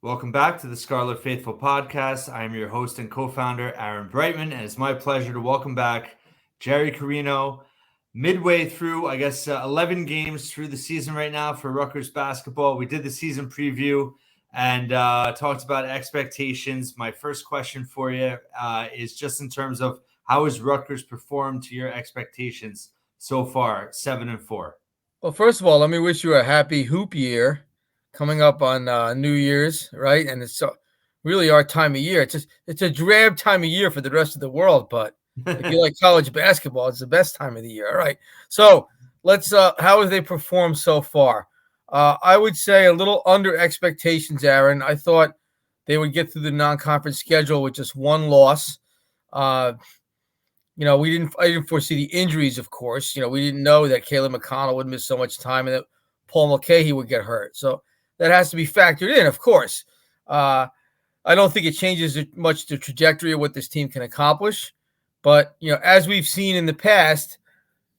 Welcome back to the Scarlet Faithful podcast. I am your host and co-founder, Aaron Breitman, and it's my pleasure to welcome back Jerry Carino. Midway through, 11 games through the season right now for Rutgers basketball. We did the season preview and talked about expectations. My first question for you is just in terms of how has Rutgers performed to your expectations so far, 7-4? Well, first of all, let me wish you a happy hoop year coming up on New Year's, right? And it's really our time of year. It's a drab time of year for the rest of the world, but if you like college basketball, it's the best time of the year. All right. So let's how have they performed so far? I would say a little under expectations, Aaron. I thought they would get through the non-conference schedule with just one loss. Uh, I didn't foresee the injuries, of course. We didn't know that Caleb McConnell would miss so much time and that Paul Mulcahy would get hurt. So that has to be factored in, of course. I don't think it changes much the trajectory of what this team can accomplish. But, as we've seen in the past,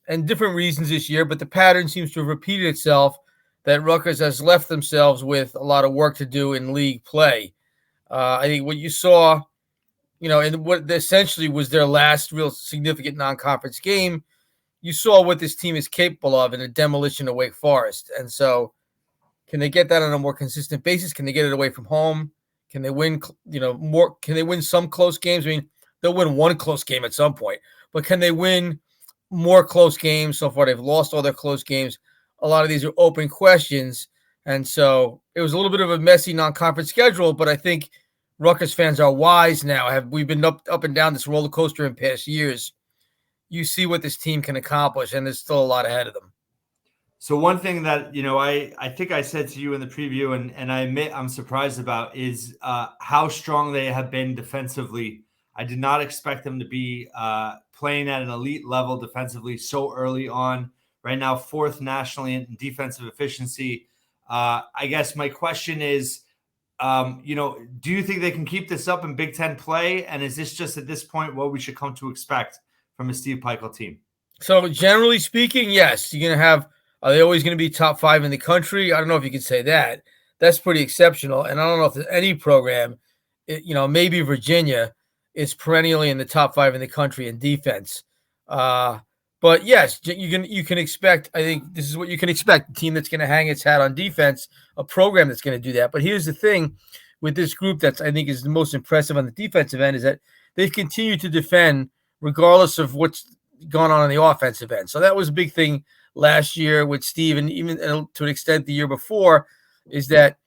and different reasons this year, but the pattern seems to have repeated itself that Rutgers has left themselves with a lot of work to do in league play. I think what you saw and what essentially was their last real significant non-conference game, you saw what this team is capable of in a demolition of Wake Forest. And so can they get that on a more consistent basis? Can they get it away from home? Can they win, more? Can they win some close games? I mean, they'll win one close game at some point, but can they win more close games? So far, they've lost all their close games. A lot of these are open questions. And so it was a little bit of a messy non-conference schedule, but I think Rutgers fans are wise now. We've been up and down this roller coaster in past years. You see what this team can accomplish, and there's still a lot ahead of them. So one thing that, I think I said to you in the preview, and I admit I'm surprised about, is how strong they have been defensively. I did not expect them to be playing at an elite level defensively so early on. Right now, fourth nationally in defensive efficiency. I guess my question is, do you think they can keep this up in Big Ten play? And is this just at this point what we should come to expect from a Steve Pikiell team? So generally speaking, yes, you're going to have. Are they always going to be top 5 in the country? I don't know if you can say that. That's pretty exceptional. And I don't know if there's any program, maybe Virginia is perennially in the top 5 in the country in defense. But yes, you can expect. I think this is what you can expect: a team that's going to hang its hat on defense, a program that's going to do that. But here's the thing with this group that's I think is the most impressive on the defensive end is that they've continued to defend regardless of what's gone on the offensive end. So that was a big thing last year with Steve, and even to an extent the year before, is that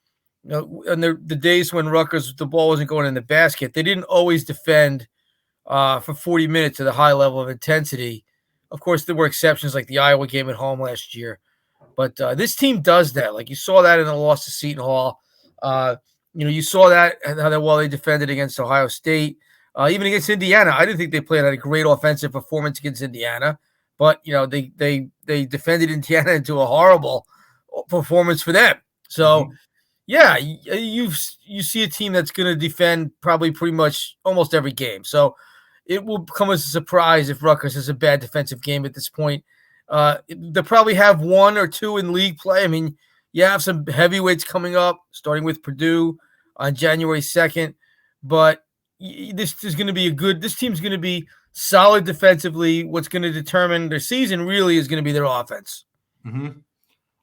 in the days when Rutgers the ball wasn't going in the basket, they didn't always defend for 40 minutes at a high level of intensity. Of course, there were exceptions like the Iowa game at home last year. But this team does that. Like you saw that in the loss to Seton Hall. You saw that how well they defended against Ohio State. Even against Indiana, I didn't think they played a great offensive performance against Indiana. But, they defended Indiana into a horrible performance for them. So, yeah, you see a team that's going to defend probably pretty much almost every game. So, it will come as a surprise if Rutgers has a bad defensive game at this point. They'll probably have 1 or 2 in league play. I mean, you have some heavyweights coming up, starting with Purdue on January 2nd. But this team's going to be solid defensively. What's going to determine their season really is going to be their offense. Mm-hmm.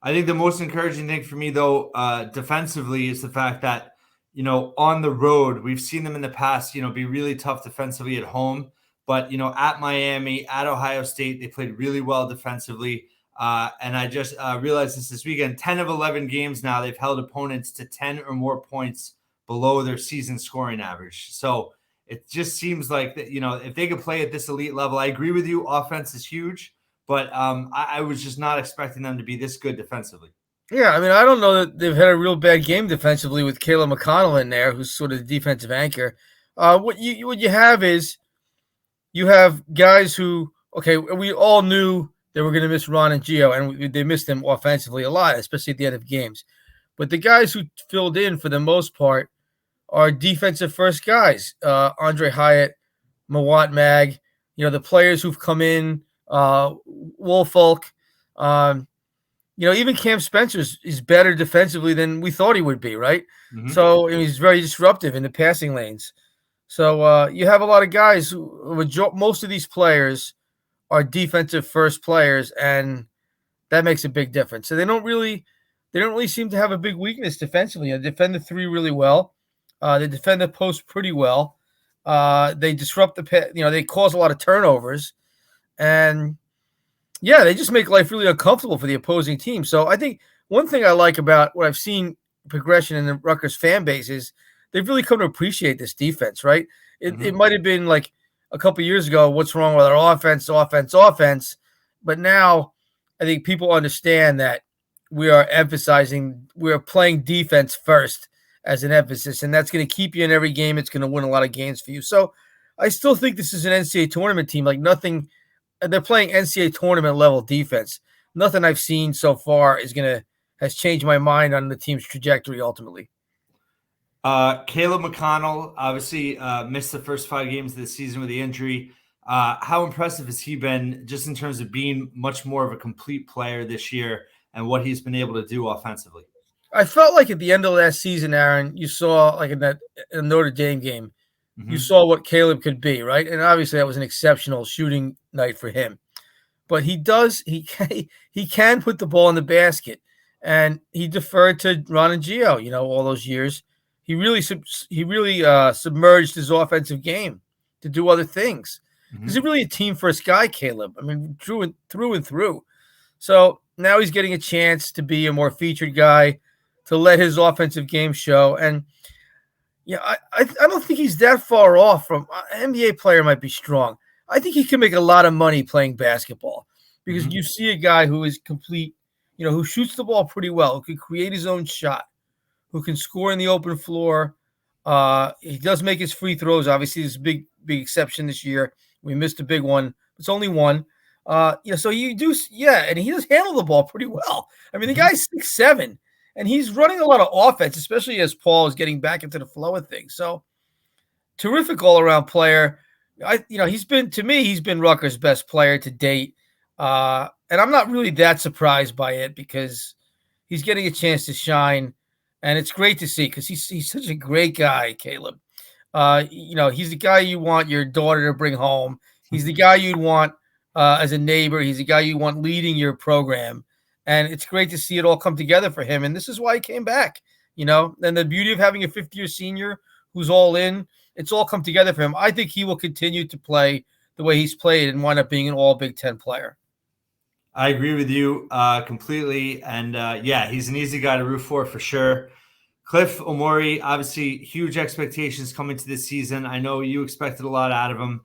I think the most encouraging thing for me, though, defensively is the fact that, on the road, we've seen them in the past, be really tough defensively at home. But, at Miami, at Ohio State, they played really well defensively. And I just realized this weekend, 10 of 11 games now, they've held opponents to 10 or more points below their season scoring average. So it just seems like that, if they could play at this elite level, I agree with you. Offense is huge, but I was just not expecting them to be this good defensively. Yeah, I mean, I don't know that they've had a real bad game defensively with Caleb McConnell in there, who's sort of the defensive anchor. What you have is you have guys who, okay, we all knew they were going to miss Ron and Gio, and they missed them offensively a lot, especially at the end of games. But the guys who filled in for the most part are defensive first guys. Andre Hyatt, Mawat Mag, the players who've come in, Woolfolk. even Cam Spencer is better defensively than we thought he would be, right? Mhm. So he's very disruptive in the passing lanes. So you have a lot of guys most of these players are defensive first players, and that makes a big difference. So they don't really seem to have a big weakness defensively. They defend the three really well. They defend the post pretty well. They disrupt they cause a lot of turnovers, and yeah, they just make life really uncomfortable for the opposing team. So I think one thing I like about what I've seen progression in the Rutgers fan base is they've really come to appreciate this defense, right? It might have been like a couple years ago, what's wrong with our offense, but now I think people understand that we are playing defense first as an emphasis, and that's going to keep you in every game. It's going to win a lot of games for you. So I still think this is an NCAA tournament team, like nothing. They're playing NCAA tournament level defense. Nothing I've seen so far has changed my mind on the team's trajectory ultimately. Caleb McConnell obviously missed the first 5 games of the season with the injury. How impressive has he been just in terms of being much more of a complete player this year and what he's been able to do offensively? I felt like at the end of last season, Aaron, you saw like in that Notre Dame game, you saw what Caleb could be, right? And obviously that was an exceptional shooting night for him. But he can put the ball in the basket, and he deferred to Ron and Gio, all those years. He really submerged his offensive game to do other things. He's really a team first guy, Caleb. I mean, through and through. So now he's getting a chance to be a more featured guy, to let his offensive game show. And I don't think he's that far off from an NBA player. Might be strong. I think he can make a lot of money playing basketball because you see a guy who is complete, who shoots the ball pretty well, who can create his own shot, who can score in the open floor. He does make his free throws. Obviously, there's a big exception this year. We missed a big one. It's only one. So you do, and he does handle the ball pretty well. I mean, the guy's 6'7", and he's running a lot of offense, especially as Paul is getting back into the flow of things. So terrific all-around player. He's been Rutgers' best player to date. And I'm not really that surprised by it because he's getting a chance to shine. And it's great to see because he's such a great guy, Caleb. He's the guy you want your daughter to bring home. He's the guy you'd want as a neighbor. He's the guy you want leading your program. And it's great to see it all come together for him. And this is why he came back, And the beauty of having a fifth-year senior who's all in, it's all come together for him. I think he will continue to play the way he's played and wind up being an all Big Ten player. I agree with you completely. And he's an easy guy to root for sure. Cliff Omoruyi, obviously huge expectations coming to this season. I know you expected a lot out of him.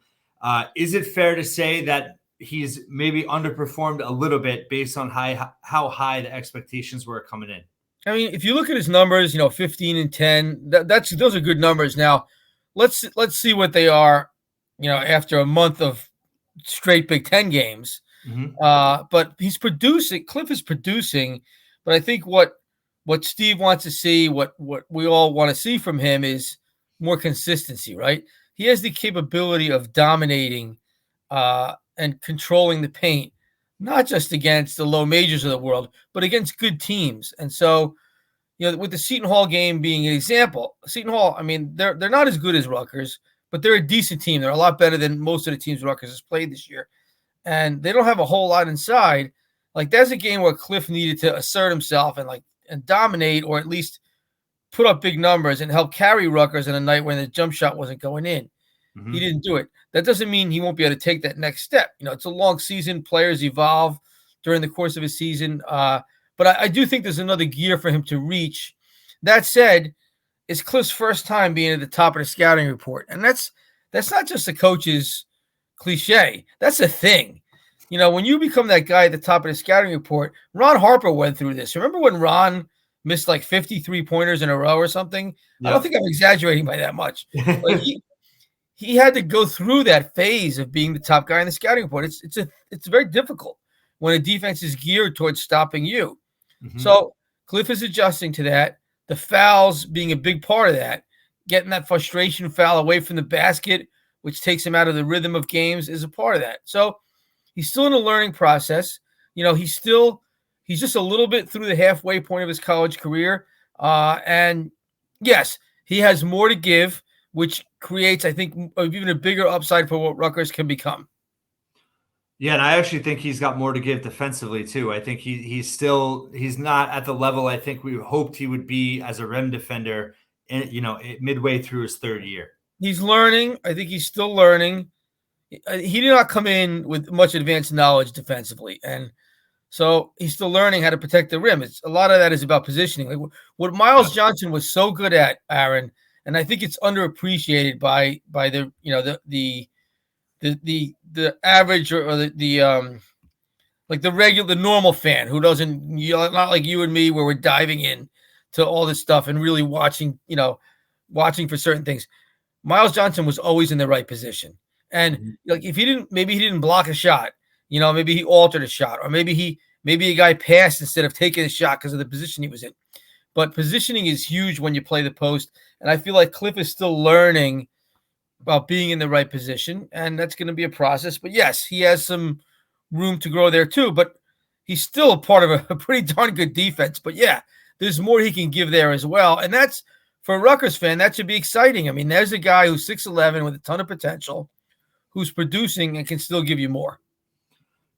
Is it fair to say that he's maybe underperformed a little bit based on how high the expectations were coming in? I mean, if you look at his numbers, 15 and 10, those are good numbers. Now, let's see what they are, after a month of straight Big Ten games. But he's producing. Cliff is producing. But I think what Steve wants to see, what we all want to see from him is more consistency, right? He has the capability of dominating and controlling the paint, not just against the low majors of the world, but against good teams. And so, with the Seton Hall game being an example, Seton Hall, I mean, they're not as good as Rutgers, but they're a decent team. They're a lot better than most of the teams Rutgers has played this year. And they don't have a whole lot inside. Like, that's a game where Cliff needed to assert himself and dominate, or at least put up big numbers and help carry Rutgers in a night when the jump shot wasn't going in. He didn't do it. That doesn't mean he won't be able to take that next step. It's a long season. Players evolve during the course of a season. But I do think there's another gear for him to reach. That said, it's Cliff's first time being at the top of the scouting report. And that's not just a coach's cliche. That's a thing. When you become that guy at the top of the scouting report, Ron Harper went through this. Remember when Ron missed like 53 pointers in a row or something? Yeah. I don't think I'm exaggerating by that much. Like he had to go through that phase of being the top guy in the scouting report. It's very difficult when a defense is geared towards stopping you. So Cliff is adjusting to that. The fouls being a big part of that, getting that frustration foul away from the basket, which takes him out of the rhythm of games, is a part of that. So he's still in a learning process. He's still He's just a little bit through the halfway point of his college career. And yes, he has more to give, which creates, I think, even a bigger upside for what Rutgers can become. Yeah, and I actually think he's got more to give defensively too. I think he's not at the level I think we hoped he would be as a rim defender, midway through his third year. He's learning. I think he's still learning. He did not come in with much advanced knowledge defensively, and so he's still learning how to protect the rim. A lot of that is about positioning. Like what Miles Johnson was so good at, Aaron, and I think it's underappreciated by the average or the like the normal fan who doesn't, not like you and me, where we're diving in to all this stuff and really watching for certain things. Miles Johnson was always in the right position. And like if he didn't block a shot, maybe he altered a shot, or maybe a guy passed instead of taking a shot because of the position he was in. But positioning is huge when you play the post. And I feel like Cliff is still learning about being in the right position, and that's going to be a process. But yes, he has some room to grow there too, but he's still a part of a pretty darn good defense. But yeah, there's more he can give there as well. And that's, for a Rutgers fan, that should be exciting. I mean, there's a guy who's 6'11" with a ton of potential, who's producing and can still give you more.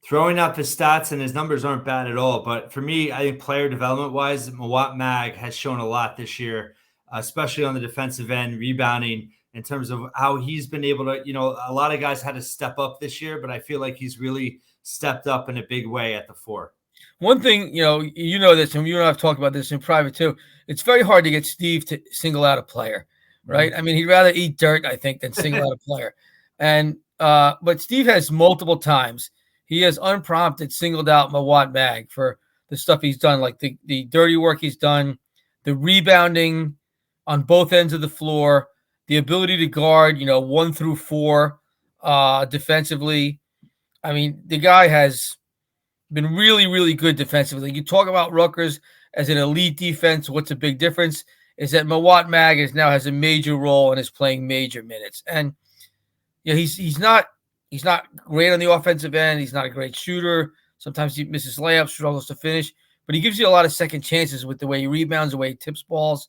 Throwing out the stats, and his numbers aren't bad at all. But for me, I think player development-wise, Mawat Mag has shown a lot this year, especially on the defensive end, rebounding, in terms of how he's been able to, a lot of guys had to step up this year, but I feel like he's really stepped up in a big way at the 4. One thing, this, and you and I have talked about this in private too. It's very hard to get Steve to single out a player, right? I mean, he'd rather eat dirt, I think, than single out a player. And but Steve has multiple times, he has unprompted singled out Mawat Mag for the stuff he's done, like the dirty work he's done, the rebounding on both ends of the floor, the ability to guard, 1 through 4 defensively. I mean, the guy has been really, really good defensively. You talk about Rutgers as an elite defense. What's a big difference is that Mawat Mag now has a major role and is playing major minutes. And he's not great on the offensive end. He's not a great shooter. Sometimes he misses layups, struggles to finish, but he gives you a lot of second chances with the way he rebounds, the way he tips balls.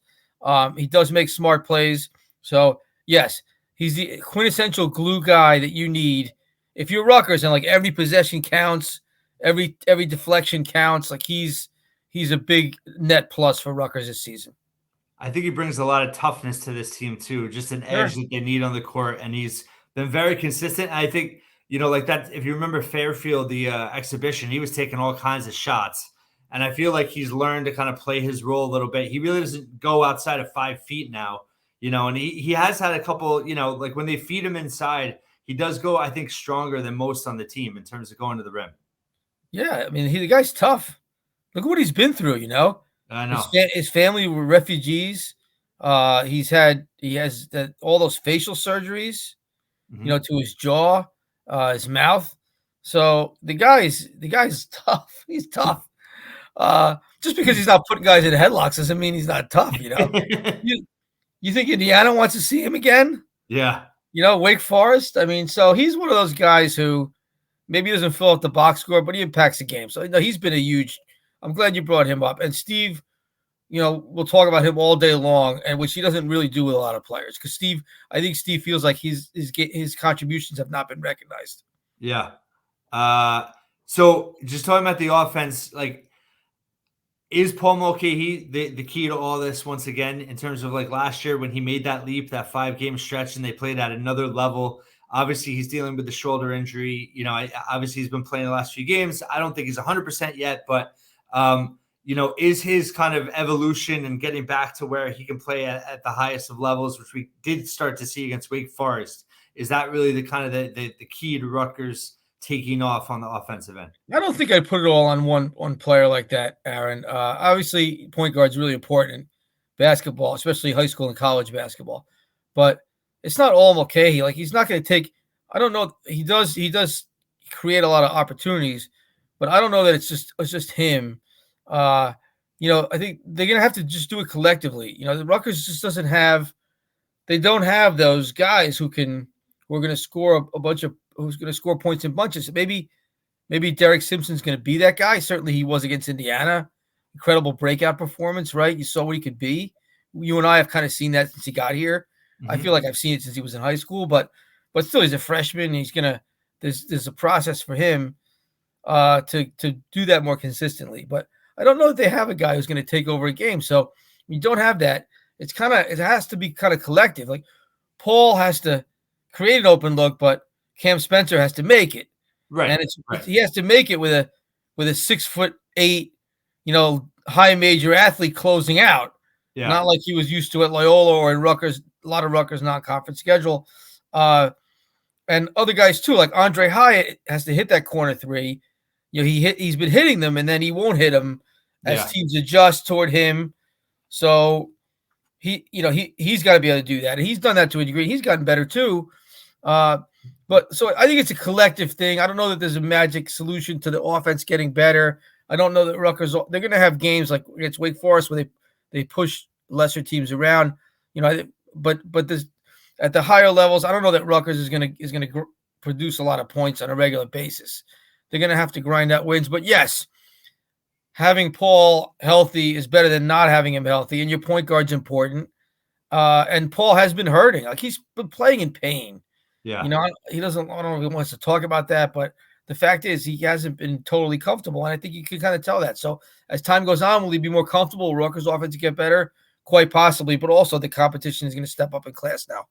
He does make smart plays. So, yes, he's the quintessential glue guy that you need if you're Rutgers, and like every possession counts, every deflection counts. Like he's a big net plus for Rutgers this season. I think he brings a lot of toughness to this team too, just an edge that they need on the court, and he's been very consistent. I think, like that, if you remember Fairfield, the exhibition, he was taking all kinds of shots, and I feel like he's learned to kind of play his role a little bit. He really doesn't go outside of 5 feet now. And he has had a couple, like when they feed him inside, he does go, I think, stronger than most on the team in terms of going to the rim. Yeah, I mean, the guy's tough. Look at what he's been through, I know. His family were refugees. He has all those facial surgeries, to his jaw, his mouth. So the guy's tough. He's tough. Just because he's not putting guys in headlocks doesn't mean he's not tough, You think Indiana wants to see him again? Yeah. Wake Forest. I mean, so he's one of those guys who maybe doesn't fill out the box score, but he impacts the game. So he's been a huge. I'm glad you brought him up. And Steve, we'll talk about him all day long, and which he doesn't really do with a lot of players, because I think Steve feels like his contributions have not been recognized. Yeah. So just talking about the offense, like, is Paul Mulcahy the key to all this once again, in terms of like last year when he made that leap, that 5-game stretch, and they played at another level? Obviously, he's dealing with the shoulder injury. Obviously he's been playing the last few games. I don't think he's 100% yet, but is his kind of evolution and getting back to where he can play at the highest of levels, which we did start to see against Wake Forest, is that really the kind of the key to Rutgers taking off on the offensive end? I don't think I'd put it all on one player like that, Aaron. Obviously, point guard is really important in basketball, especially high school and college basketball. But it's not all Mulcahy. Like, he's not going to take. I don't know. He does create a lot of opportunities, but I don't know that it's just him. I think they're going to have to just do it collectively. The Rutgers just doesn't have. They don't have those guys who are going to score who's going to score points in bunches. Maybe maybe Derek Simpson's going to be that guy. Certainly he was against Indiana. Incredible breakout performance, right? You saw what he could be. You and I have kind of seen that since he got here. Mm-hmm. I feel like I've seen it since he was in high school, but still he's a freshman. And there's a process for him to do that more consistently. But I don't know that they have a guy who's going to take over a game. So you don't have that. It has to be kind of collective. Like Paul has to create an open look, but Cam Spencer has to make it. Right. And he has to make it with a 6'8", high major athlete closing out. Yeah. Not like he was used to at Loyola or in Rutgers, a lot of Rutgers non-conference schedule. And other guys too, like Andre Hyatt has to hit that corner three. He's been hitting them, and then he won't hit them as teams adjust toward him. So he's got to be able to do that. And he's done that to a degree. He's gotten better too. But so I think it's a collective thing. I don't know that there's a magic solution to the offense getting better. I don't know that Rutgers, they're going to have games like against Wake Forest where they push lesser teams around, but this, at the higher levels, I don't know that Rutgers is going to produce a lot of points on a regular basis. They're going to have to grind out wins. But yes, having Paul healthy is better than not having him healthy, and your point guard's important. And Paul has been hurting. Like, he's been playing in pain. Yeah. He doesn't, I don't know if he wants to talk about that, but the fact is he hasn't been totally comfortable, and I think you can kind of tell that. So as time goes on, will he be more comfortable? Will Rutgers offense get better? Quite possibly, but also the competition is going to step up in class now.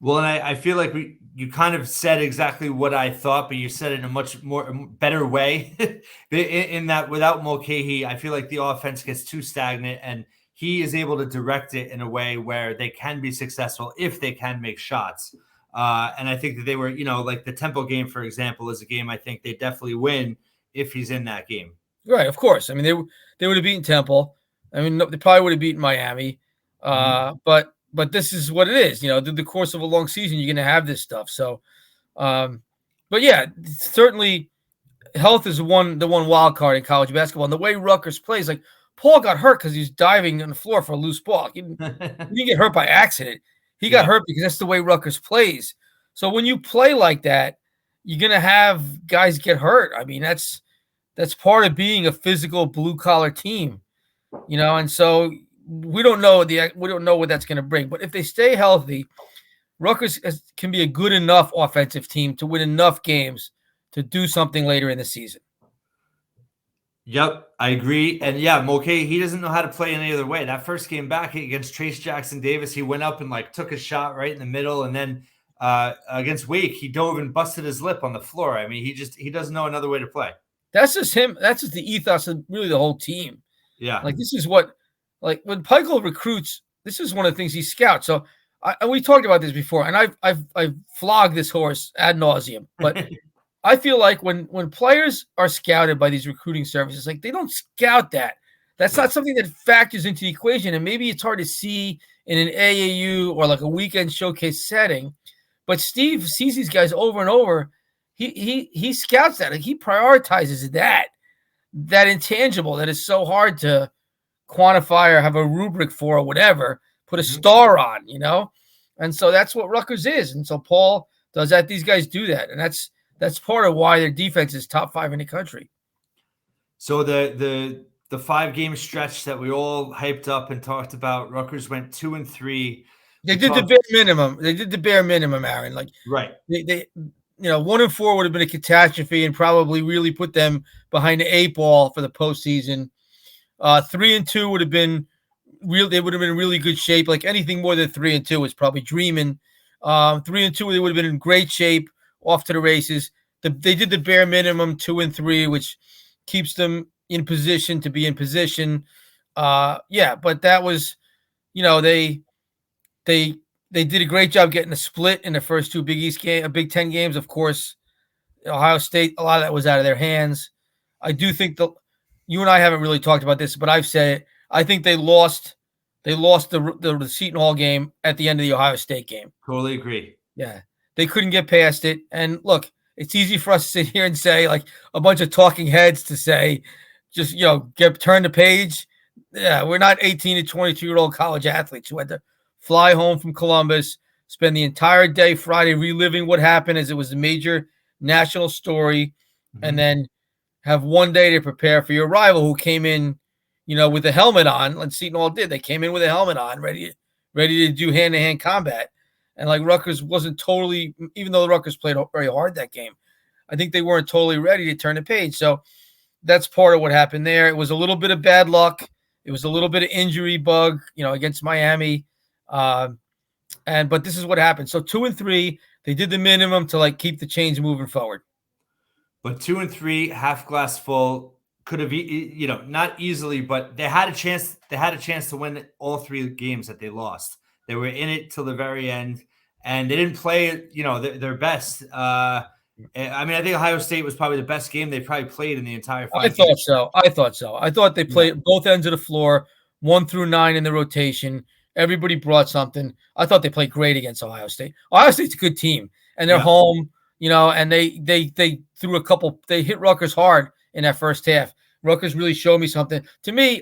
Well, and I feel like you kind of said exactly what I thought, but you said it in a much better way. in that, without Mulcahy, I feel like the offense gets too stagnant, and he is able to direct it in a way where they can be successful if they can make shots. And I think that they were, like the Temple game, for example, is a game I think they definitely win if he's in that game. Right, of course. I mean, they would have beaten Temple. I mean, they probably would have beaten Miami. But this is what it is. Through the course of a long season, you're going to have this stuff. So, but yeah, certainly health is the one wild card in college basketball. And the way Rutgers plays, like Paul got hurt because he's diving on the floor for a loose ball. He didn't get hurt by accident. He got hurt because that's the way Rutgers plays. So when you play like that, you're going to have guys get hurt. I mean, that's part of being a physical blue collar team, and so we don't know what that's going to bring. But if they stay healthy, Rutgers can be a good enough offensive team to win enough games to do something later in the season. Yep, I agree. And yeah, Mulcahy, he doesn't know how to play any other way. That first game back against Trace Jackson Davis, he went up and took a shot right in the middle, and then against Wake, he dove and busted his lip on the floor. I mean, he doesn't know another way to play. That's just him. That's just the ethos of really the whole team. Yeah, this is what, when Peichel recruits, this is one of the things he scouts. So we talked about this before, and I've flogged this horse ad nauseum, but. I feel like when players are scouted by these recruiting services, they don't scout that. That's not something that factors into the equation. And maybe it's hard to see in an AAU or a weekend showcase setting. But Steve sees these guys over and over. He scouts that. He prioritizes that intangible that is so hard to quantify or have a rubric for or whatever, put a star on, And so that's what Rutgers is. And so Paul does that. These guys do that. And that's part of why their defense is top 5 in the country. So the 5-game stretch that we all hyped up and talked about, Rutgers went 2-3. They did the bare minimum. They did the bare minimum, Aaron. Right. They 1-4 would have been a catastrophe and probably really put them behind the 8 ball for the postseason. 3-2 would have been real. They would have been in really good shape. Anything more than 3-2 was probably dreaming. 3-2, they would have been in great shape. Off to the races. They did the bare minimum 2-3, which keeps them in position to be in position. But that was, they did a great job getting a split in the first 2 Big Ten games. Of course, Ohio State, a lot of that was out of their hands. I do think you and I haven't really talked about this, but I've said it. I think they lost the Seton Hall game at the end of the Ohio State game. Totally agree. Yeah. They couldn't get past it. And look, it's easy for us to sit here and say, a bunch of talking heads to say, just, turn the page. Yeah, we're not 18 to 22-year-old college athletes who had to fly home from Columbus, spend the entire day Friday reliving what happened as it was a major national story, and then have one day to prepare for your rival who came in, with a helmet on, like Seton Hall did. They came in with a helmet on, ready to do hand-to-hand combat. And like Rutgers wasn't totally, even though the Rutgers played very hard that game, I think they weren't totally ready to turn the page. So that's part of what happened there. It was a little bit of bad luck. It was a little bit of injury bug, against Miami. But this is what happened. So 2-3, they did the minimum to like keep the chains moving forward. But 2-3, half glass full, could have, not easily, but they had a chance. They had a chance to win all 3 games that they lost. They were in it till the very end, and they didn't play, their best. I think Ohio State was probably the best game they probably played in the entire 5 I thought so. I thought they played both ends of the floor, 1 through 9 in the rotation. Everybody brought something. I thought they played great against Ohio State. Ohio State's a good team, and they're home, and they threw a couple. They hit Rutgers hard in that first half. Rutgers really showed me something. To me,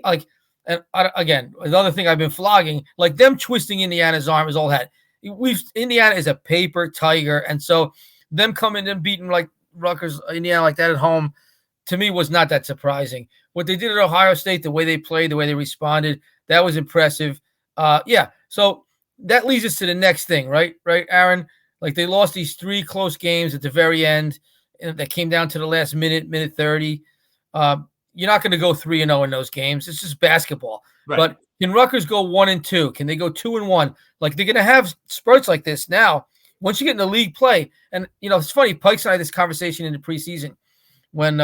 again, another thing I've been flogging, like them twisting Indiana's arm is all that. Indiana is a paper tiger, and so them coming and beating like Rutgers, Indiana like that at home, to me was not that surprising. What they did at Ohio State, the way they played, the way they responded, that was impressive. So that leads us to the next thing, right, Aaron? Like they lost these 3 close games at the very end, and that came down to the last minute 30. You're not going to go 3-0 in those games. It's just basketball. Right. But can Rutgers go 1-2? Can they go 2-1? Like they're going to have spurts like this now. Once you get in the league play, and it's funny, Pikes and I had this conversation in the preseason when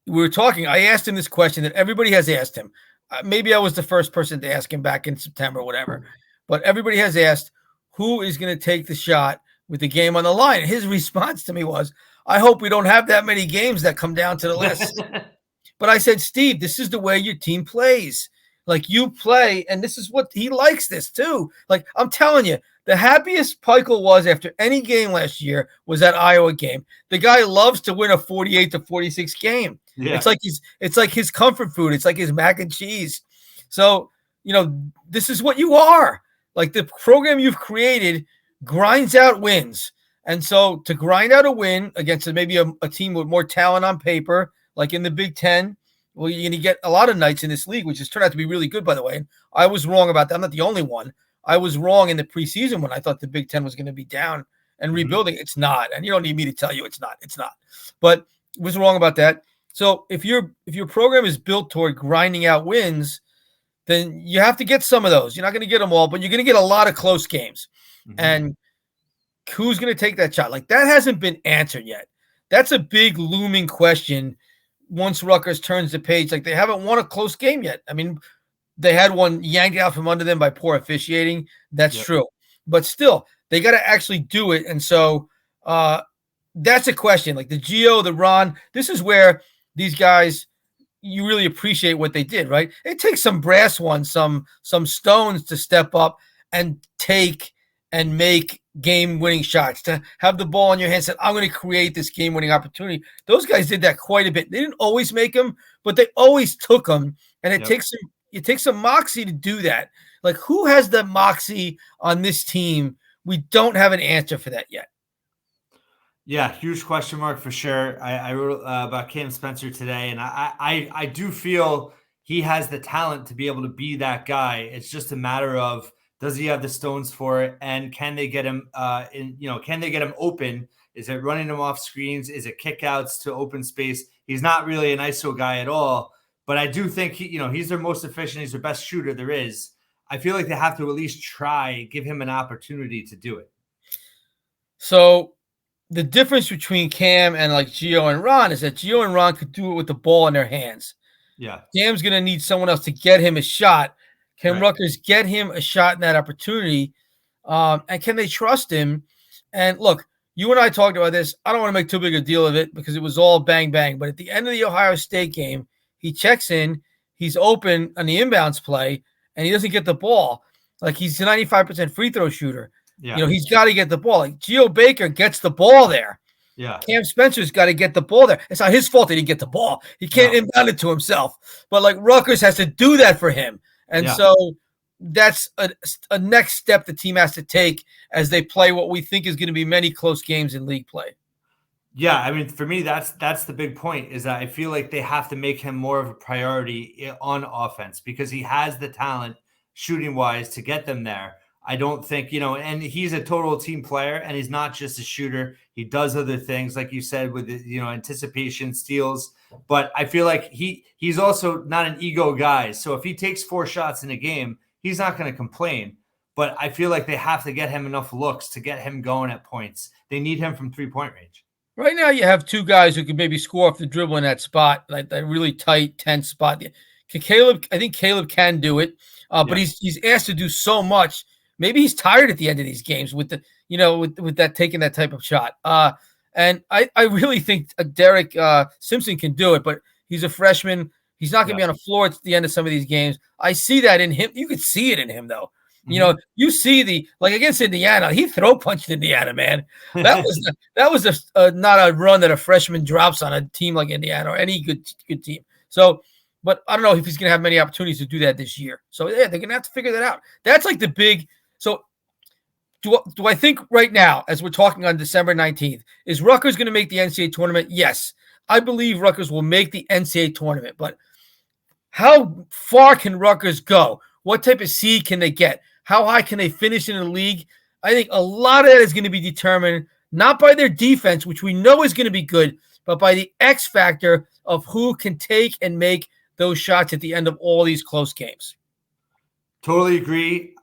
we were talking. I asked him this question that everybody has asked him. Maybe I was the first person to ask him back in September or whatever, but everybody has asked, who is going to take the shot with the game on the line? His response to me was, I hope we don't have that many games that come down to the list. But I said, Steve, this is the way your team plays. Like you play, and this is what he likes this too. Like I'm telling you, the happiest Pikel was after any game last year was that Iowa game. The guy loves to win a 48-46 game. Yeah. It's like his comfort food. It's like his mac and cheese. So, this is what you are. Like the program you've created grinds out wins. And so to grind out a win against maybe a team with more talent on paper, like in the Big Ten, well, you're going to get a lot of nights in this league, which has turned out to be really good, by the way. And I was wrong about that. I'm not the only one. I was wrong in the preseason when I thought the Big Ten was going to be down and rebuilding. It's not. And you don't need me to tell you it's not. It's not. But I was wrong about that. So if your program is built toward grinding out wins, then you have to get some of those. You're not going to get them all, but you're going to get a lot of close games. Mm-hmm. And who's going to take that shot? Like that hasn't been answered yet. That's a big looming question once Rutgers turns the page. Like they haven't won a close game yet. I mean, they had one yanked out from under them by poor officiating. That's true. But still, they got to actually do it. And so that's a question. Like the Gio, the Ron, this is where these guys, you really appreciate what they did, right? It takes some brass ones, some stones to step up and take and make game-winning shots, to have the ball in your hands, say, I'm going to create this game-winning opportunity. Those guys did that quite a bit. They didn't always make them, but they always took them, and it takes some moxie to do that. Like, who has the moxie on this team? We don't have an answer for that yet. Yeah, huge question mark for sure. I wrote about Cam Spencer today, and I do feel he has the talent to be able to be that guy. It's just a matter of, does he have the stones for it? And can they get him can they get him open? Is it running him off screens? Is it kickouts to open space? He's not really an ISO guy at all, but I do think he's their most efficient. He's their best shooter there is. I feel like they have to at least try, give him an opportunity to do it. So the difference between Cam and like Gio and Ron is that Gio and Ron could do it with the ball in their hands. Yeah. Cam's going to need someone else to get him a shot. Can Rutgers get him a shot in that opportunity? And can they trust him? And look, you and I talked about this. I don't want to make too big a deal of it because it was all bang, bang. But at the end of the Ohio State game, he checks in. He's open on the inbounds play, and he doesn't get the ball. Like, he's a 95% free throw shooter. Yeah. He's got to get the ball. Like, Geo Baker gets the ball there. Yeah. Cam Spencer's got to get the ball there. It's not his fault that he didn't get the ball. He can't inbound it to himself. But, like, Rutgers has to do that for him. And so that's a next step the team has to take as they play what we think is going to be many close games in league play. Yeah, I mean, for me, that's the big point is that I feel like they have to make him more of a priority on offense because he has the talent shooting wise to get them there. I don't think, and he's a total team player and he's not just a shooter. He does other things, like you said, with anticipation, steals. But I feel like he's also not an ego guy. So if he takes 4 shots in a game, he's not going to complain. But I feel like they have to get him enough looks to get him going at points. They need him from 3-point range. Right now, you have two guys who can maybe score off the dribble in that spot, like that really tight, tense spot. I think Caleb can do it, but he's asked to do so much. Maybe he's tired at the end of these games with with that taking that type of shot. And I really think Derek Simpson can do it, but he's a freshman. He's not going to be on the floor at the end of some of these games. I see that in him. You could see it in him, though. You see like against Indiana, he throw punched Indiana, man. That was not a run that a freshman drops on a team like Indiana or any good team. So, but I don't know if he's going to have many opportunities to do that this year. So yeah, they're going to have to figure that out. That's like the big. So do I think right now, as we're talking on December 19th, is Rutgers going to make the NCAA tournament? Yes, I believe Rutgers will make the NCAA tournament. But how far can Rutgers go? What type of seed can they get? How high can they finish in the league? I think a lot of that is going to be determined not by their defense, which we know is going to be good, but by the X factor of who can take and make those shots at the end of all these close games. Totally agree.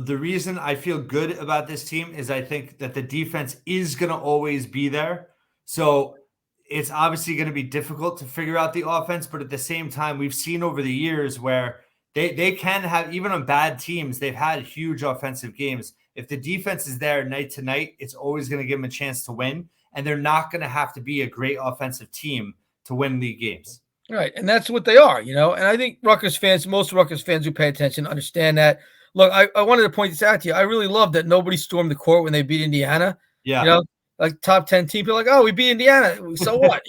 The reason I feel good about this team is I think that the defense is going to always be there. So it's obviously going to be difficult to figure out the offense, but at the same time, we've seen over the years where they can have, even on bad teams, they've had huge offensive games. If the defense is there night to night, it's always going to give them a chance to win. And they're not going to have to be a great offensive team to win league games. Right. And that's what they are, And I think most Rutgers fans who pay attention understand that. Look, I wanted to point this out to you. I really love that nobody stormed the court when they beat Indiana. Yeah. Like top 10 team, people are like, oh, we beat Indiana. So what?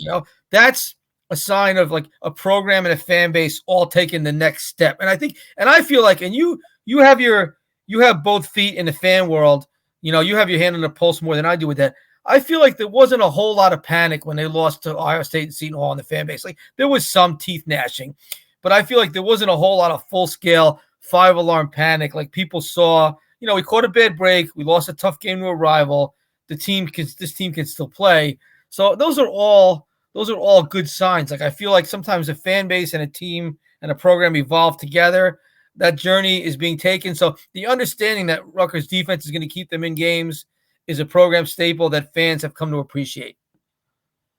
That's a sign of like a program and a fan base all taking the next step. And I feel like, and you have both feet in the fan world, you have your hand on the pulse more than I do with that. I feel like there wasn't a whole lot of panic when they lost to Ohio State and Seton Hall in the fan base. Like there was some teeth gnashing, but I feel like there wasn't a whole lot of full scale 5-alarm panic. Like people saw, we caught a bad break. We lost a tough game to a rival. This team can still play. So those are all good signs. Like I feel like sometimes a fan base and a team and a program evolve together. That journey is being taken. So the understanding that Rutgers defense is going to keep them in games is a program staple that fans have come to appreciate.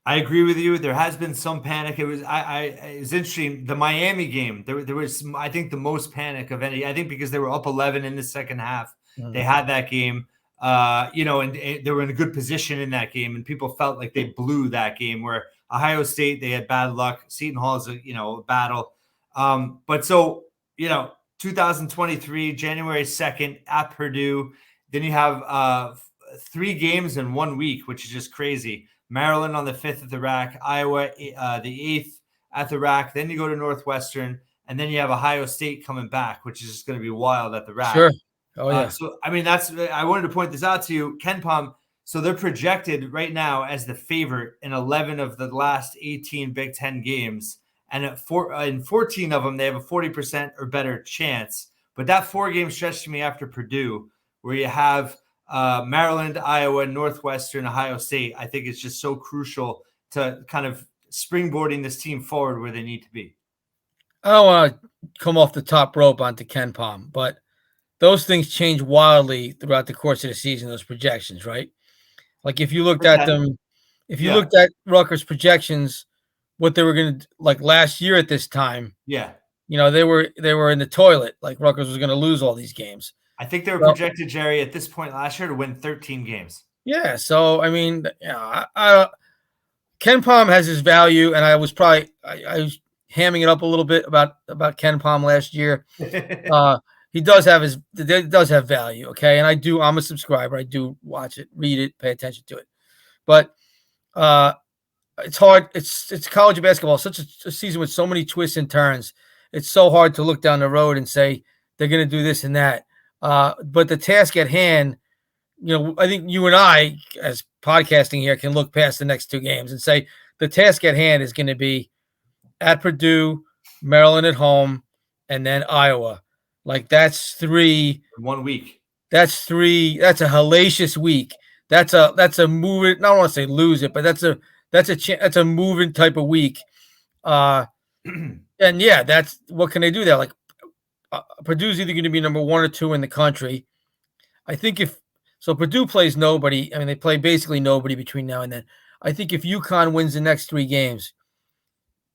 I agree with you. There has been some panic. It was interesting. The Miami game, there was, I think, the most panic of any. I think because they were up 11 in the second half, they had that game. And they were in a good position in that game, and people felt like they blew that game. Where Ohio State, they had bad luck. Seton Hall is a battle. But so 2023 January 2nd at Purdue. Then you have 3 games in 1 week, which is just crazy. Maryland on the 5th at the rack, Iowa the 8th at the rack. Then you go to Northwestern, and then you have Ohio State coming back, which is just going to be wild at the rack. Sure. Oh yeah. So I mean, I wanted to point this out to you, KenPom. So they're projected right now as the favorite in 11 of the last 18 Big Ten games, and in 14 of them they have a 40% or better chance. But that 4-game stretch to me after Purdue, where you have Maryland, Iowa, Northwestern, Ohio State, I think it's just so crucial to kind of springboarding this team forward where they need to be. I don't want to come off the top rope onto KenPom, but those things change wildly throughout the course of the season, those projections, right? Like if you looked at them, looked at Rutgers projections, what they were going to like last year at this time, they were in the toilet. Like Rutgers was going to lose all these games. I think they were projected, Jerry, at this point last year to win 13 games. Yeah. So, I mean, KenPom has his value, and I was hamming it up a little bit about KenPom last year. He does have value. Okay. And I'm a subscriber. I do watch it, read it, pay attention to it, but, it's hard. It's college basketball, such a season with so many twists and turns. It's so hard to look down the road and say they're going to do this and that. But the task at hand, I think you and I, as podcasting here, can look past the next two games and say the task at hand is going to be at Purdue, Maryland at home, and then Iowa. Like that's 3 1 week. That's 3. That's a hellacious week. That's a move it. I don't want to say lose it, but that's a moving type of week. And yeah, that's what can they do there? Like Purdue's either going to be number 1 or 2 in the country. I think Purdue plays nobody. I mean, they play basically nobody between now and then. I think if UConn wins the next 3 games,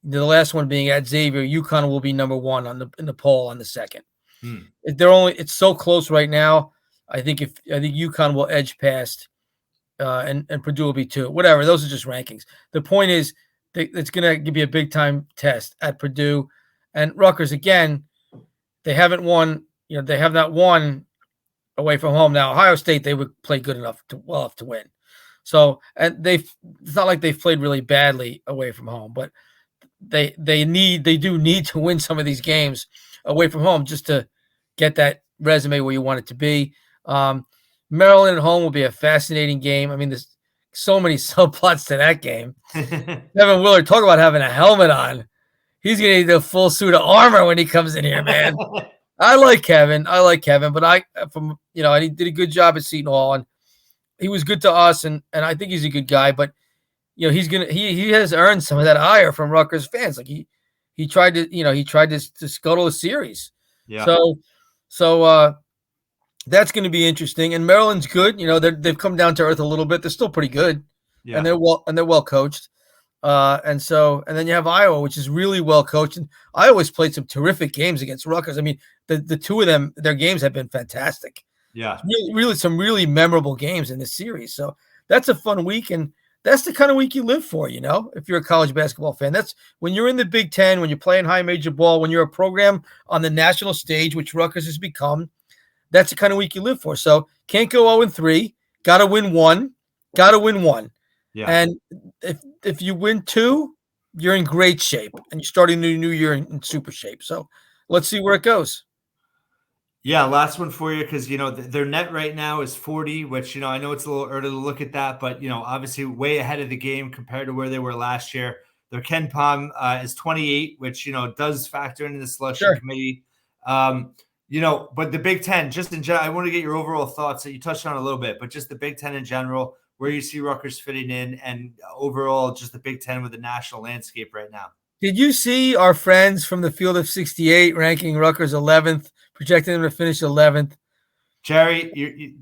the last one being at Xavier, UConn will be number 1 in the poll on the second. It's so close right now. I think UConn will edge past, and Purdue will be 2. Whatever, those are just rankings. The point is it's going to be a big time test at Purdue and Rutgers. Again, they haven't won. They have not won away from home. Now Ohio State, they would play good enough to win. So, and it's not like they've played really badly away from home, but they do need to win some of these games away from home just to get that resume where you want it to be. Maryland at home will be a fascinating game. I mean, there's so many subplots to that game. Kevin Willard, talk about having a helmet on. He's going to need a full suit of armor when he comes in here, man. I like Kevin, but I did a good job at Seton Hall, and he was good to us, and I think he's a good guy. But he has earned some of that ire from Rutgers fans. Like he tried to scuttle a series. Yeah. So that's going to be interesting. And Maryland's good. They've come down to earth a little bit. They're still pretty good. Yeah. And they're well coached. And then you have Iowa, which is really well coached. And Iowa's played some terrific games against Rutgers. I mean, the two of them, their games have been fantastic. Yeah. Really some really memorable games in this series. So that's a fun week. And that's the kind of week you live for, if you're a college basketball fan. That's when you're in the Big Ten, when you're playing high major ball, when you're a program on the national stage, which Rutgers has become. That's the kind of week you live for. So can't go 0-3. Got to win 1. Yeah. And if you win 2, you're in great shape, and you're starting the new year in super shape. So let's see where it goes. Yeah, last one for you, because their net right now is 40, which I know it's a little early to look at that, but obviously way ahead of the game compared to where they were last year. Their Ken Pom is 28, which does factor into the selection committee. But the Big Ten, just in general, I want to get your overall thoughts that you touched on a little bit, but just the Big Ten in general, where you see Rutgers fitting in, and overall just the Big Ten with the national landscape right now. Did you see our friends from the Field of 68 ranking Rutgers 11th, projecting them to finish 11th? Jerry,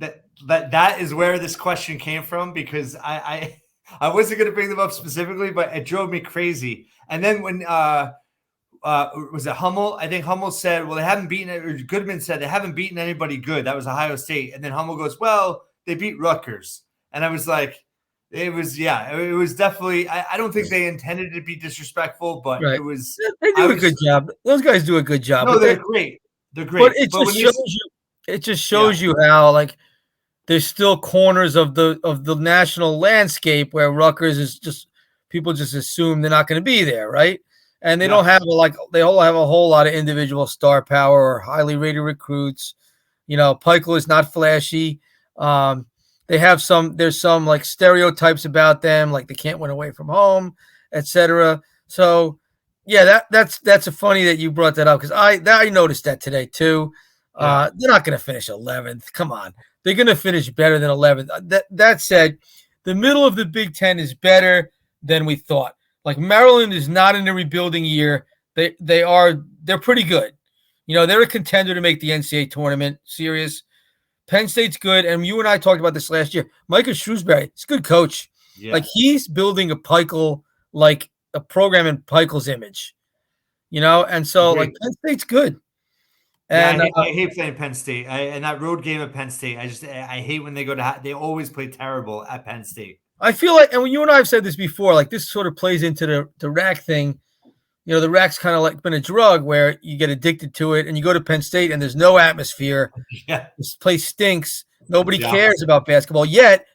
that is where this question came from, because I wasn't going to bring them up specifically, but it drove me crazy. And then when was it Hummel? I think Hummel said, well, they haven't beaten it, or Goodman said they haven't beaten anybody good. That was Ohio State. And then Hummel goes, well, they beat Rutgers. And I was like, it was definitely, I don't think they intended to be disrespectful, but right. It was. They do a good job. Those guys do a good job. No, they're great. They're great. But it just shows you how, like, there's still corners of the national landscape where Rutgers is just, people just assume they're not going to be there, right? And they don't have they all have a whole lot of individual star power or highly rated recruits. Peichel is not flashy. There's some like stereotypes about them, like they can't win away from home, etc. So yeah, that's a funny that you brought that up, because I noticed that today too. They're not going to finish 11th. Come on, they're going to finish better than 11th. That said, the middle of the Big Ten is better than we thought. Like Maryland is not in a rebuilding year. They're pretty good. They're a contender to make the NCAA tournament. Serious. Penn State's good, and you and I talked about this last year. Micah Shrewsbury, he's a good coach. Yeah. Like he's building a Peichel, like a program in Peichel's image. And so like Penn State's good. And I hate playing Penn State. And that road game at Penn State, I hate when they go to they always play terrible at Penn State. I feel like, and when you and I have said this before, like this sort of plays into the rack thing. The rack's kind of like been a drug where you get addicted to it, and you go to Penn State and there's no atmosphere. Yeah. This place stinks. Nobody cares about basketball. Yet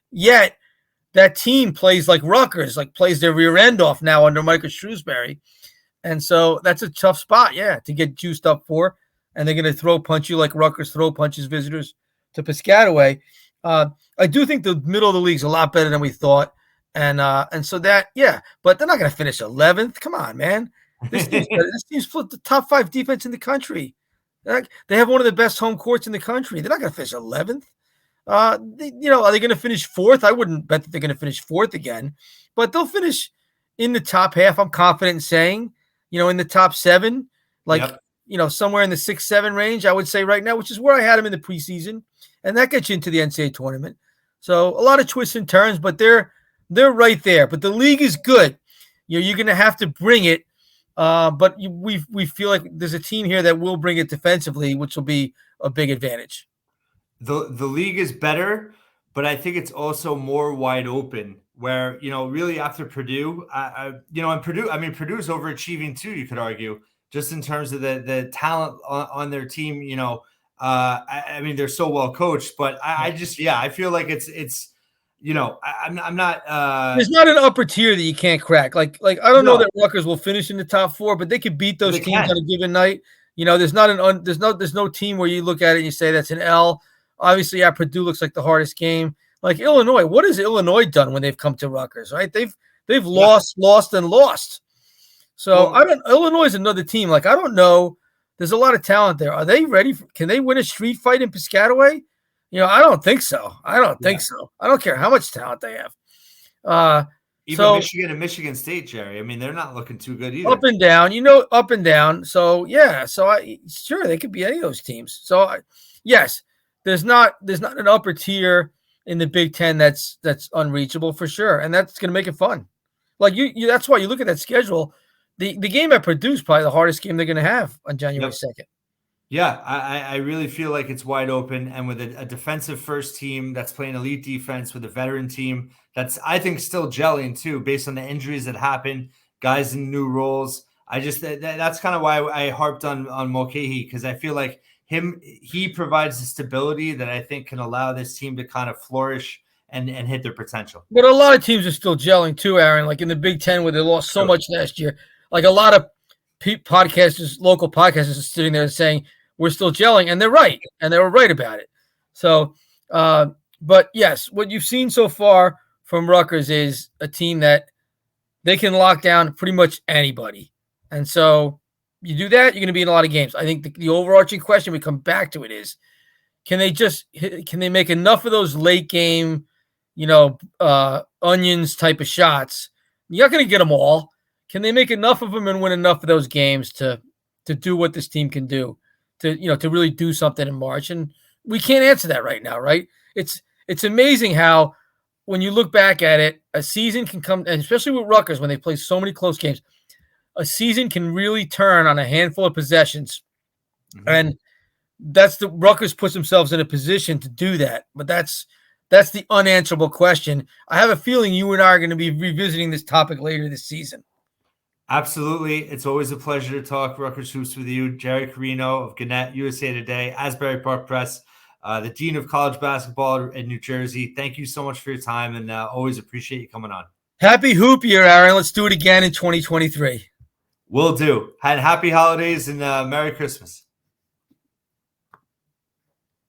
that team plays like Rutgers, like plays their rear end off now under Micah Shrewsbury. And so that's a tough spot, to get juiced up for. And they're going to throw punch you like Rutgers throw punches visitors to Piscataway. I do think the middle of the league's a lot better than we thought, and so that but they're not going to finish 11th. Come on, man. This team's split the top 5 defense in the country. They have one of the best home courts in the country. They're not going to finish 11th. Are they going to finish 4th? I wouldn't bet that they're going to finish 4th again, but they'll finish in the top half. I'm confident in saying, in the top 7, somewhere in the 6-7 range, I would say right now, which is where I had them in the preseason, and that gets you into the NCAA tournament. So a lot of twists and turns, but they're right there. But the league is good. You're going to have to bring it. But we feel like there's a team here that will bring it defensively, which will be a big advantage. The league is better, but I think it's also more wide open. Where really after Purdue, and Purdue's overachieving too. You could argue just in terms of the talent on their team. They're so well coached, but I feel like it's. I'm not. There's not an upper tier that you can't crack. Like I don't know that Rutgers will finish in the top 4, but they could beat those teams on a given night. There's no team where you look at it and you say that's an L. Obviously, Purdue looks like the hardest game. Like Illinois, what has Illinois done when they've come to Rutgers? Right? They've lost, and lost. So Illinois is another team. Like I don't know. There's a lot of talent there. Are they ready? Can they win a street fight in Piscataway? I don't think so. I don't care how much talent they have. Even Michigan and Michigan State, Jerry. They're not looking too good either. Up and down. So sure they could be any of those teams. So yes, there's not an upper tier in the Big Ten that's unreachable for sure, and that's going to make it fun. Like that's why you look at that schedule. The game at Purdue is probably the hardest game they're going to have on January 2nd. Yeah, I really feel like it's wide open, and with a defensive first team that's playing elite defense, with a veteran team that's I think still gelling too, based on the injuries that happen, guys in new roles. That's kind of why I harped on Mulcahy, because I feel like he provides the stability that I think can allow this team to kind of flourish and hit their potential. But a lot of teams are still gelling too, Aaron. Like in the Big Ten, where they lost so much last year. Like a lot of podcasters, local podcasters, are sitting there and saying we're still gelling, and they're right, and they were right about it. So, but yes, what you've seen so far from Rutgers is a team that they can lock down pretty much anybody, and so you do that, you're going to be in a lot of games. I think the overarching question we come back to it is, can they make enough of those late game, onions type of shots? You're not going to get them all. Can they make enough of them and win enough of those games to do what this team can do, to really do something in March? And we can't answer that right now, right? It's amazing how when you look back at it, a season can come, and especially with Rutgers when they play so many close games, a season can really turn on a handful of possessions. Mm-hmm. And that's Rutgers puts themselves in a position to do that. But that's the unanswerable question. I have a feeling you and I are going to be revisiting this topic later this season. Absolutely. It's always a pleasure to talk Rutgers hoops with you. Jerry Carino of Gannett, USA Today, Asbury Park Press, the Dean of College Basketball in New Jersey. Thank you so much for your time, and always appreciate you coming on. Happy hoop year, Aaron. Let's do it again in 2023. Will do. And happy holidays and Merry Christmas.